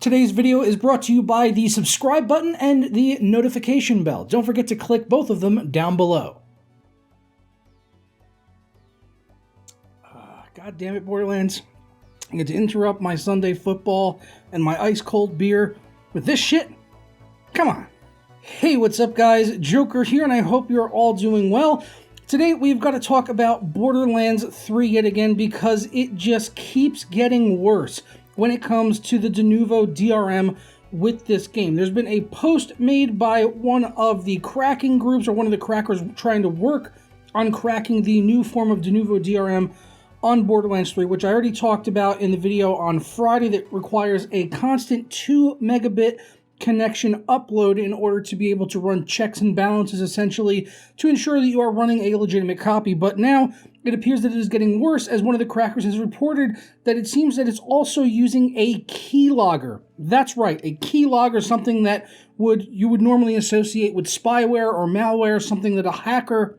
Today's video is brought to you by the subscribe button and the notification bell. Don't forget to click both of them down below. God damn it, Borderlands. I get to interrupt my Sunday football and my ice-cold beer with this shit? Come on. Hey, what's up, guys? Joker here, and I hope you're all doing well. Today, we've got to talk about Borderlands 3 yet again because it just keeps getting worse when it comes to the Denuvo DRM with this game. There's been a post made by one of the cracking groups, or one of the crackers trying to work on cracking the new form of Denuvo DRM on Borderlands 3, which I already talked about in the video on Friday, that requires a constant 2 megabit connection upload in order to be able to run checks and balances, essentially, to ensure that you are running a legitimate copy. But now it appears that it is getting worse, as one of the crackers has reported that it seems that it's also using a keylogger. That's right, a keylogger, something that you would normally associate with spyware or malware, something that a hacker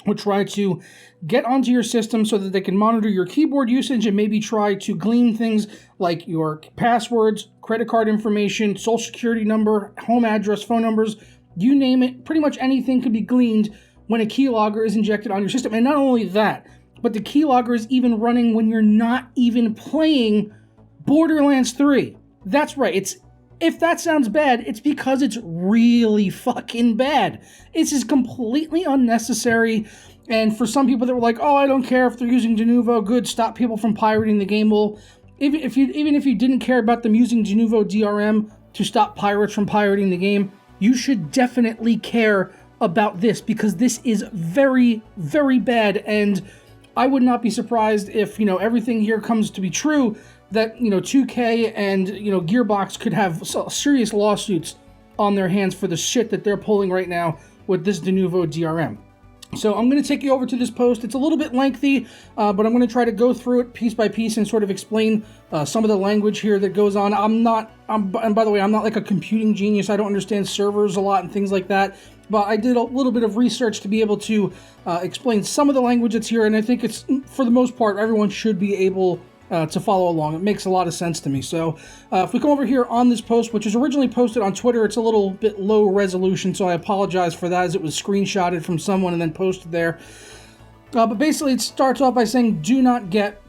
would try to get onto your system so that they can monitor your keyboard usage and maybe try to glean things like your passwords, credit card information, social security number, home address, phone numbers, you name it. Pretty much anything could be gleaned when a keylogger is injected on your system. And not only that, but the keylogger is even running when you're not even playing Borderlands 3. That's right, if that sounds bad, it's because it's really fucking bad. This is completely unnecessary, and for some people that were like, oh, I don't care if they're using Denuvo, good, stop people from pirating the game. Well, even if you didn't care about them using Denuvo DRM to stop pirates from pirating the game, you should definitely care about this, because this is very, very bad, and I would not be surprised if, everything here comes to be true, that, 2K and, Gearbox could have serious lawsuits on their hands for the shit that they're pulling right now with this Denuvo DRM. So I'm going to take you over to this post. It's a little bit lengthy, but I'm going to try to go through it piece by piece and sort of explain some of the language here that goes on. And by the way, I'm not like a computing genius. I don't understand servers a lot and things like that, but I did a little bit of research to be able to explain some of the language that's here, and I think it's, for the most part, everyone should be able to follow along. It makes a lot of sense to me. So if we come over here on this post, which was originally posted on Twitter, it's a little bit low resolution, so I apologize for that, as it was screenshotted from someone and then posted there. But basically, it starts off by saying, do not get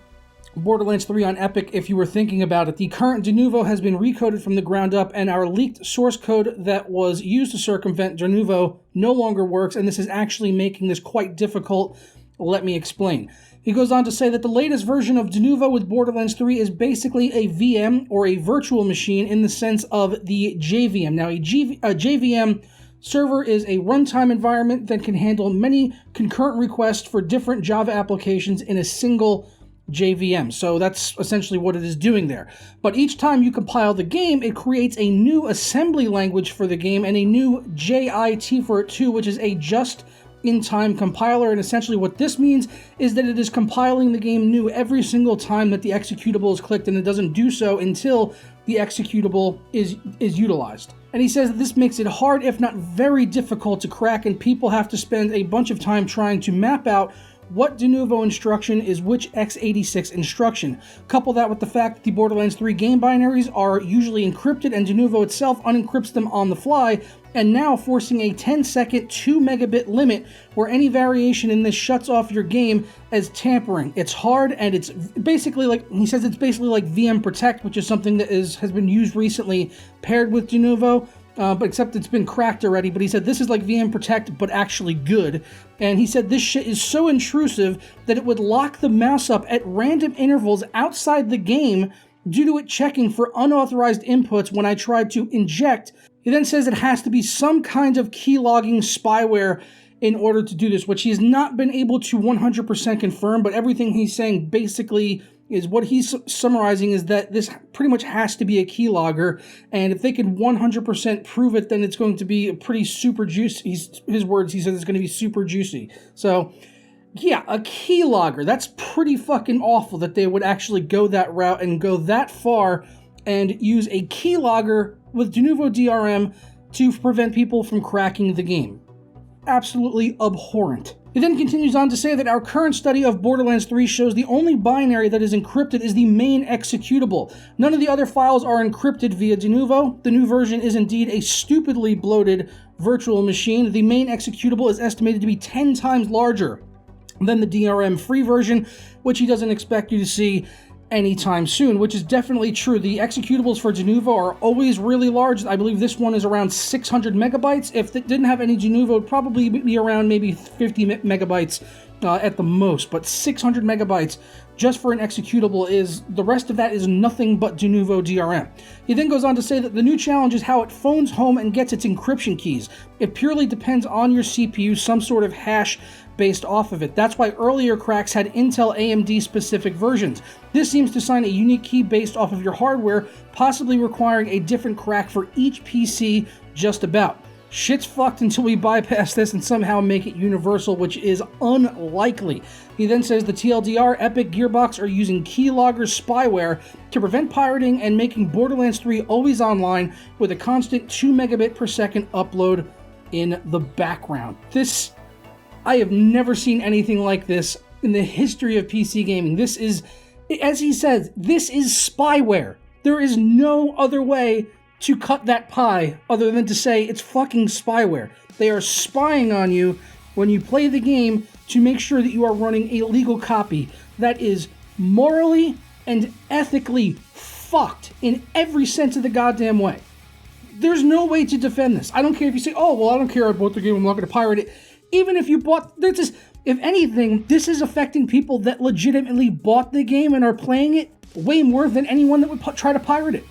Borderlands 3 on Epic if you were thinking about it. The current Denuvo has been recoded from the ground up, and our leaked source code that was used to circumvent Denuvo no longer works, and this is actually making this quite difficult. Let me explain. He goes on to say that the latest version of Denuvo with Borderlands 3 is basically a VM, or a virtual machine, in the sense of the JVM. Now, a JVM server is a runtime environment that can handle many concurrent requests for different Java applications in a single JVM. So that's essentially what it is doing there. But each time you compile the game, it creates a new assembly language for the game and a new JIT for it too, which is a just-in-time compiler. And essentially what this means is that it is compiling the game new every single time that the executable is clicked, and it doesn't do so until the executable is utilized. And he says that this makes it hard, if not very difficult, to crack, and people have to spend a bunch of time trying to map out what Denuvo instruction is which x86 instruction. Couple that with the fact that the Borderlands 3 game binaries are usually encrypted, and Denuvo itself unencrypts them on the fly, and now forcing a 10-second 2 megabit limit where any variation in this shuts off your game as tampering. It's hard, and it's basically like, he says it's basically like VM Protect, which is something that has been used recently paired with Denuvo. But except it's been cracked already. But he said this is like VM Protect, but actually good. And he said this shit is so intrusive that it would lock the mouse up at random intervals outside the game due to it checking for unauthorized inputs when I tried to inject. He then says it has to be some kind of keylogging spyware in order to do this, which he has not been able to 100% confirm, but everything he's saying basically is what he's summarizing is that this pretty much has to be a keylogger, and if they can 100% prove it, then it's going to be a pretty super juicy. His words, he says it's going to be super juicy. So, yeah, a keylogger. That's pretty fucking awful that they would actually go that route and go that far and use a keylogger with Denuvo DRM to prevent people from cracking the game. Absolutely abhorrent. He then continues on to say that our current study of Borderlands 3 shows the only binary that is encrypted is the main executable. None of the other files are encrypted via Denuvo. The new version is indeed a stupidly bloated virtual machine. The main executable is estimated to be 10 times larger than the DRM free version, which he doesn't expect you to see anytime soon, which is definitely true. The executables for Denuvo are always really large. I believe this one is around 600 megabytes. If it didn't have any Denuvo, it would probably be around maybe 50 megabytes at the most, but 600 megabytes just for an executable the rest of that is nothing but Denuvo DRM. He then goes on to say that the new challenge is how it phones home and gets its encryption keys. It purely depends on your CPU, some sort of hash based off of it. That's why earlier cracks had Intel AMD specific versions. This seems to assign a unique key based off of your hardware, possibly requiring a different crack for each PC just about. Shit's fucked until we bypass this and somehow make it universal, which is unlikely. He then says the TLDR, Epic, Gearbox are using Keylogger spyware to prevent pirating and making Borderlands 3 always online with a constant 2 megabit per second upload in the background. I have never seen anything like this in the history of PC gaming. This is, as he says, this is spyware. There is no other way to cut that pie other than to say it's fucking spyware. They are spying on you when you play the game to make sure that you are running a legal copy that is morally and ethically fucked in every sense of the goddamn way. There's no way to defend this. I don't care if you say, oh, well, I don't care, I bought the game, I'm not going to pirate it. Even if you bought, if anything, this is affecting people that legitimately bought the game and are playing it way more than anyone that would try to pirate it.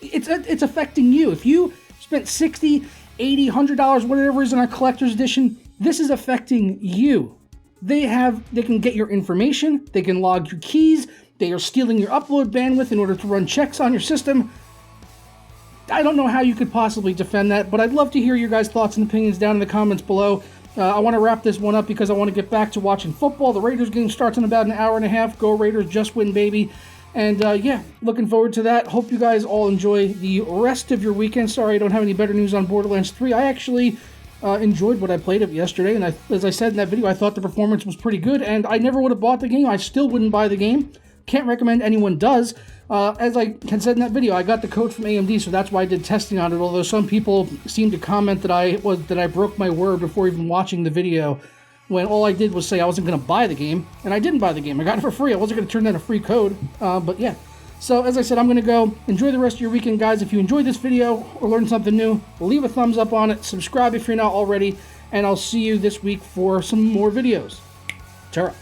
It's affecting you. If you spent $60, $80, $100, whatever is in our collector's edition, this is affecting you. They can get your information, they can log your keys, they are stealing your upload bandwidth in order to run checks on your system. I don't know how you could possibly defend that, but I'd love to hear your guys' thoughts and opinions down in the comments below. I want to wrap this one up because I want to get back to watching football. The Raiders game starts in about an hour and a half. Go Raiders, just win, baby. And yeah, looking forward to that. Hope you guys all enjoy the rest of your weekend. Sorry I don't have any better news on Borderlands 3. I actually enjoyed what I played of yesterday, and as I said in that video, I thought the performance was pretty good, and I never would have bought the game. I still wouldn't buy the game. Can't recommend anyone does. As I had said in that video, I got the code from AMD, so that's why I did testing on it, although some people seem to comment that I broke my word before even watching the video, when all I did was say I wasn't going to buy the game, and I didn't buy the game. I got it for free. I wasn't going to turn down a free code, but yeah. So as I said, I'm going to go. Enjoy the rest of your weekend, guys. If you enjoyed this video or learned something new, leave a thumbs up on it. Subscribe if you're not already, and I'll see you this week for some more videos. Ta-ra.